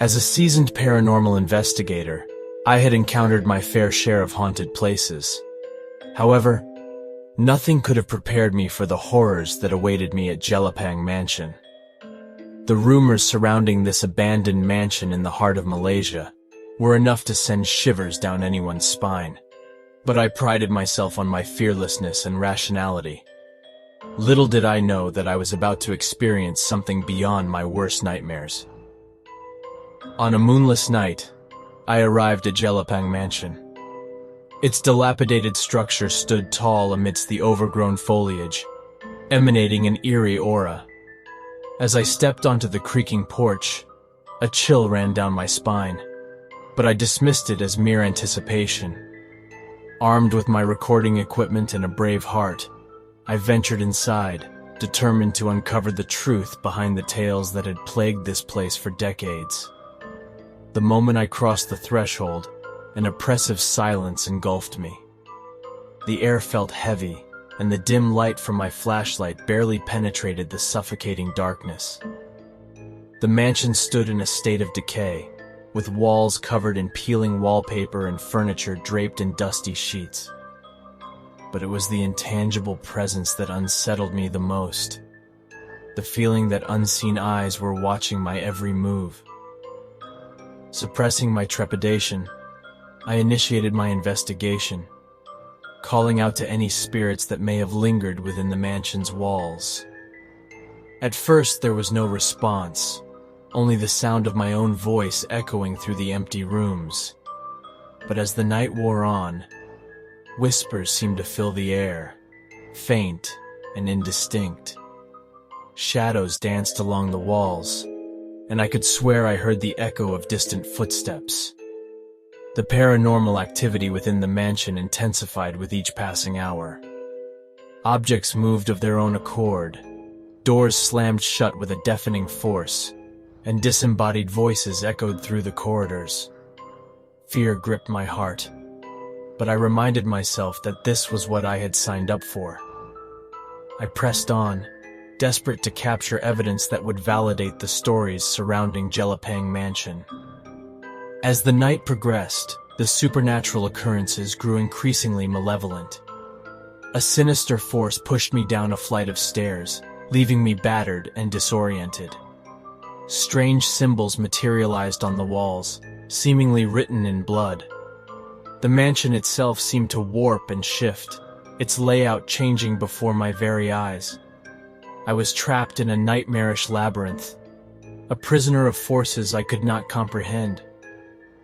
As a seasoned paranormal investigator, I had encountered my fair share of haunted places. However, nothing could have prepared me for the horrors that awaited me at Jelapang Mansion. The rumors surrounding this abandoned mansion in the heart of Malaysia were enough to send shivers down anyone's spine. But I prided myself on my fearlessness and rationality. Little did I know that I was about to experience something beyond my worst nightmares. On a moonless night, I arrived at Jelapang Mansion. Its dilapidated structure stood tall amidst the overgrown foliage, emanating an eerie aura. As I stepped onto the creaking porch, a chill ran down my spine, but I dismissed it as mere anticipation. Armed with my recording equipment and a brave heart, I ventured inside, determined to uncover the truth behind the tales that had plagued this place for decades. The moment I crossed the threshold, an oppressive silence engulfed me. The air felt heavy, and the dim light from my flashlight barely penetrated the suffocating darkness. The mansion stood in a state of decay, with walls covered in peeling wallpaper and furniture draped in dusty sheets. But it was the intangible presence that unsettled me the most. The feeling that unseen eyes were watching my every move. Suppressing my trepidation, I initiated my investigation, calling out to any spirits that may have lingered within the mansion's walls. At first, there was no response, only the sound of my own voice echoing through the empty rooms. But as the night wore on, whispers seemed to fill the air, faint and indistinct. Shadows danced along the walls, and I could swear I heard the echo of distant footsteps. The paranormal activity within the mansion intensified with each passing hour. Objects moved of their own accord, doors slammed shut with a deafening force, and disembodied voices echoed through the corridors. Fear gripped my heart, but I reminded myself that this was what I had signed up for. I pressed on, desperate to capture evidence that would validate the stories surrounding Jelapang Mansion. As the night progressed, the supernatural occurrences grew increasingly malevolent. A sinister force pushed me down a flight of stairs, leaving me battered and disoriented. Strange symbols materialized on the walls, seemingly written in blood. The mansion itself seemed to warp and shift, its layout changing before my very eyes. I was trapped in a nightmarish labyrinth, a prisoner of forces I could not comprehend.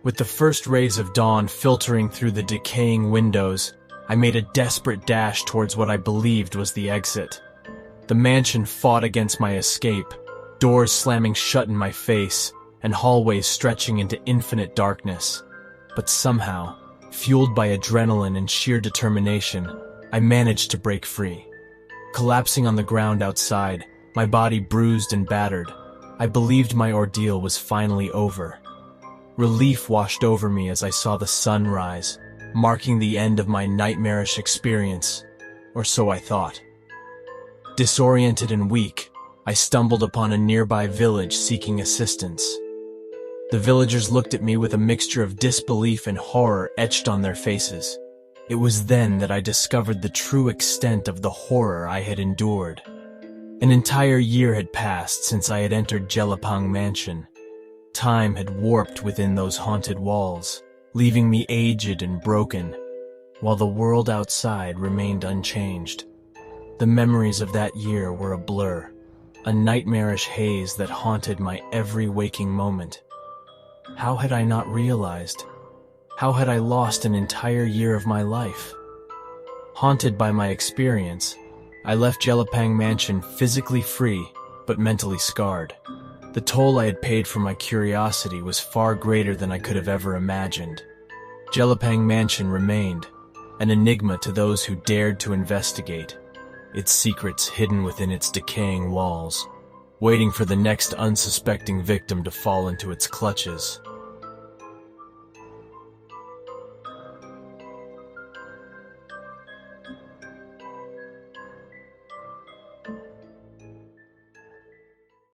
With the first rays of dawn filtering through the decaying windows, I made a desperate dash towards what I believed was the exit. The mansion fought against my escape, doors slamming shut in my face, and hallways stretching into infinite darkness. But somehow, fueled by adrenaline and sheer determination, I managed to break free. Collapsing on the ground outside, my body bruised and battered, I believed my ordeal was finally over. Relief washed over me as I saw the sun rise, marking the end of my nightmarish experience, or so I thought. Disoriented and weak, I stumbled upon a nearby village seeking assistance. The villagers looked at me with a mixture of disbelief and horror etched on their faces. It was then that I discovered the true extent of the horror I had endured. An entire year had passed since I had entered Jelapang Mansion. Time had warped within those haunted walls, leaving me aged and broken, while the world outside remained unchanged. The memories of that year were a blur, a nightmarish haze that haunted my every waking moment. How had I not realized? How had I lost an entire year of my life? Haunted by my experience, I left Jelapang Mansion physically free, but mentally scarred. The toll I had paid for my curiosity was far greater than I could have ever imagined. Jelapang Mansion remained, an enigma to those who dared to investigate, its secrets hidden within its decaying walls, waiting for the next unsuspecting victim to fall into its clutches.